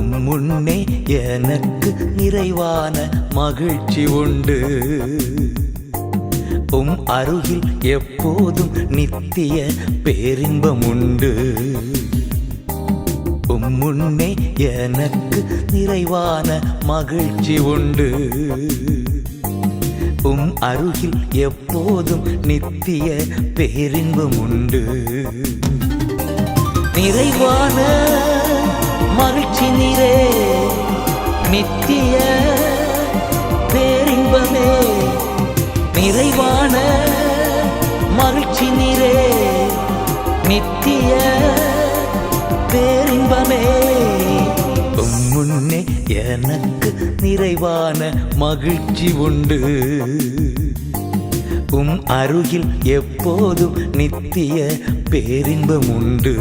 முன்னே எனக்கு நிறைவான மகிழ்ச்சி உண்டு. அருகில் எப்போதும் நித்திய பேரின்பம் உண்டு. முன்னே எனக்கு நிறைவான மகிழ்ச்சி உண்டு. அருகில் எப்போதும் நித்திய பேரின்பம் உண்டு. நிறைவான மகிழ்ச்சி நீரே, நித்திய பேரின்பமே. நிறைவான மகிழ்ச்சி நீரே, நித்திய பேரின்பமே. முன்னே எனக்கு நிறைவான மகிழ்ச்சி உண்டு. அருகில் எப்போதும் நித்திய பேரின்பம் உண்டு.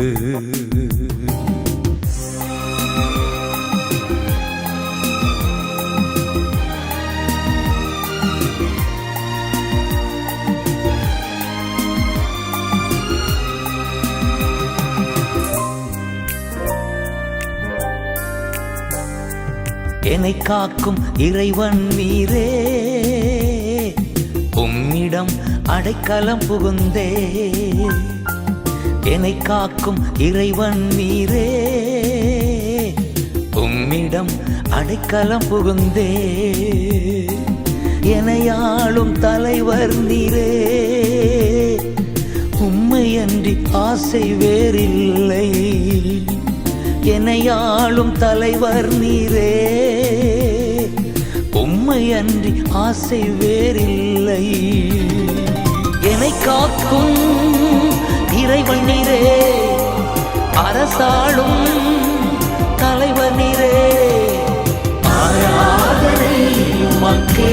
என்னை காக்கும் இறைவன் நீரே, உம்மிடம் அடைக்கலம் புகுந்தே. என்னை காக்கும் இறைவன் நீரே, உம்மிடம் அடைக்கலம் புகுந்தே. என்னையாளும் தலைவர் நீரே, உம்மையன்றி ஆசை வேறில்லை. என்னையாளும் தலைவர் நீரே, உம்மையன்றி ஆசை வேறில்லை. என்னை காக்கும் இறைவன் நீரே, அரசாளும் தலைவர் நீரே. ஆராதனை உமக்கே,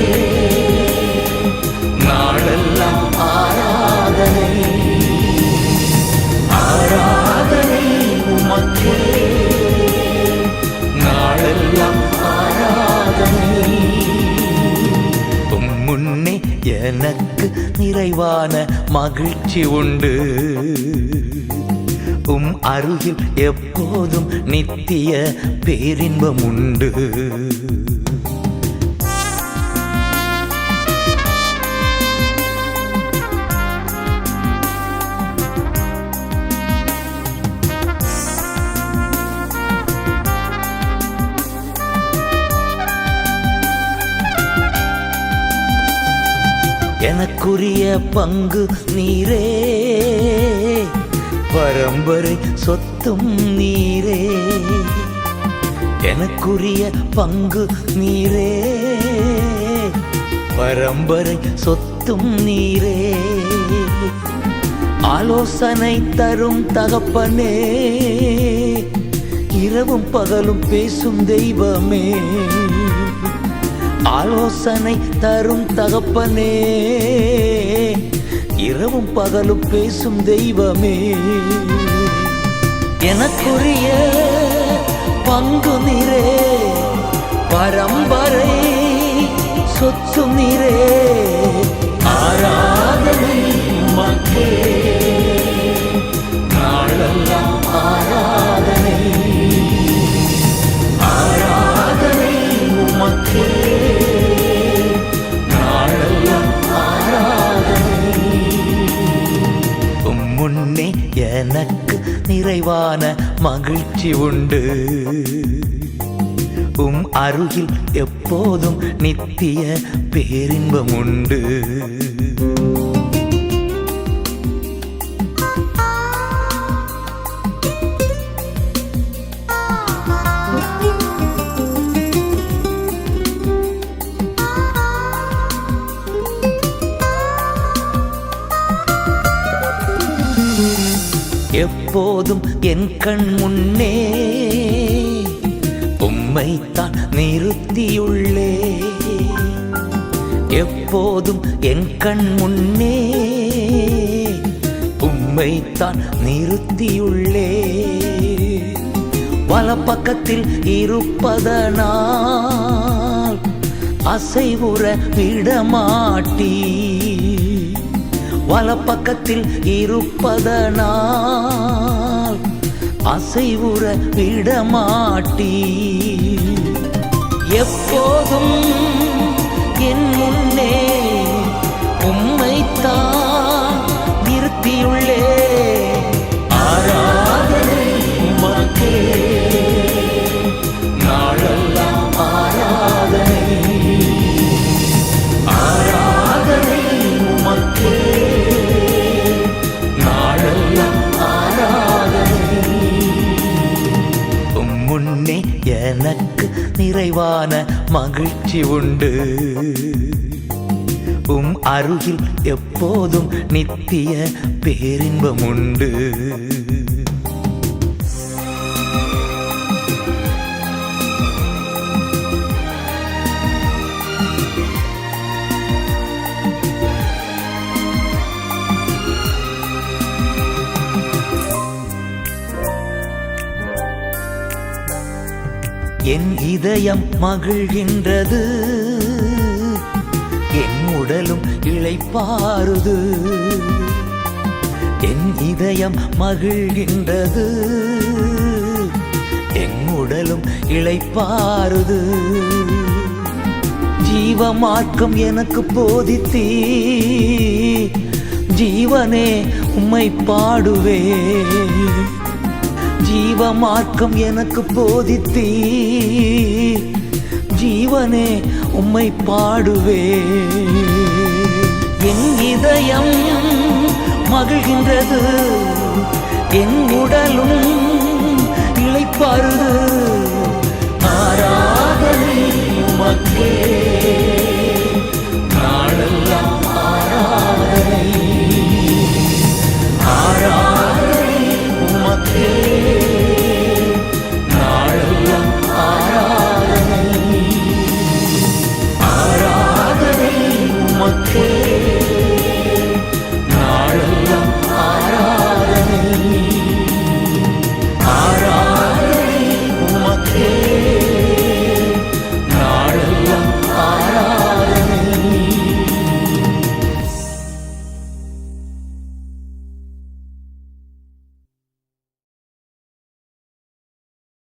நாளெல்லாம் ஆராதனை. ஆராதனை உமக்கே, நாளெல்லாம் ஆராதனை. முன்னே எனக்கு நிறைவான மகிழ்ச்சி உண்டு. அருகில் எப்போதும் நித்திய பேரின்பம் உண்டு. எனக்குரிய பங்கு நீரே, பரம்பரை சொத்தும் நீரே. எனக்குரிய பங்கு நீரே, பரம்பரை சொத்தும் நீரே. ஆலோசனை தரும் தகப்பனே, இரவும் பகலும் பேசும் தெய்வமே. ஆலோசனை தரும் தகப்பனே, இரவும் பகலும் பேசும் தெய்வமே. எனக்குரிய பங்கு நீரே, பரம்பரை சொத்து நீரே. ஆராதனை உமக்கே, நாளெல்லாம் ஆராதனை. ஆராதனை உமக்கே, முன்னே எனக்கு நிறைவான மகிழ்ச்சி உண்டு. அருகில் எப்போதும் நித்திய பேரின்பம் உண்டு. எப்போதும் என் கண் முன்னே உம்மைத்தான் நிறுத்தியுள்ளே. எப்போதும் என் கண் முன்னே உம்மைத்தான் நிறுத்தியுள்ளே. வலப்பக்கத்தில் இருப்பதனால் அசைவுற விடமாட்டீ. வலப்பக்கத்தில் இருப்பதனால் அசைவுற விடமாட்டி எப்போதும் என் முன்னே உம்மைத்தான் நிறுத்தியுள்ளே ஆராதனை உமக்கே நாளெல்லாம் ஆராதனை ஆராதனை உமக்கே நாளெல்லாம் ஆராதனை முன்னே எனக்கு நிறைவான மகிழ்ச்சி உண்டு அருகில் எப்போதும் நித்திய பேரின்பம் உண்டு என் இதயம் மகிழ்கின்றது என் உடலும் இளைப்பாறுது என் இதயம் மகிழ்கின்றது என் உடலும் இளைப்பாறுது ஜீவ மார்க்கம் எனக்கு போதித்தீ ஜீவனே உம்மை பாடுவே ஜீவ மார்க்கம் எனக்கு போதித்தீ ஜீவனே உம்மை பாடுவே என் இதயம் மகிழ்கின்றது என் உடலும்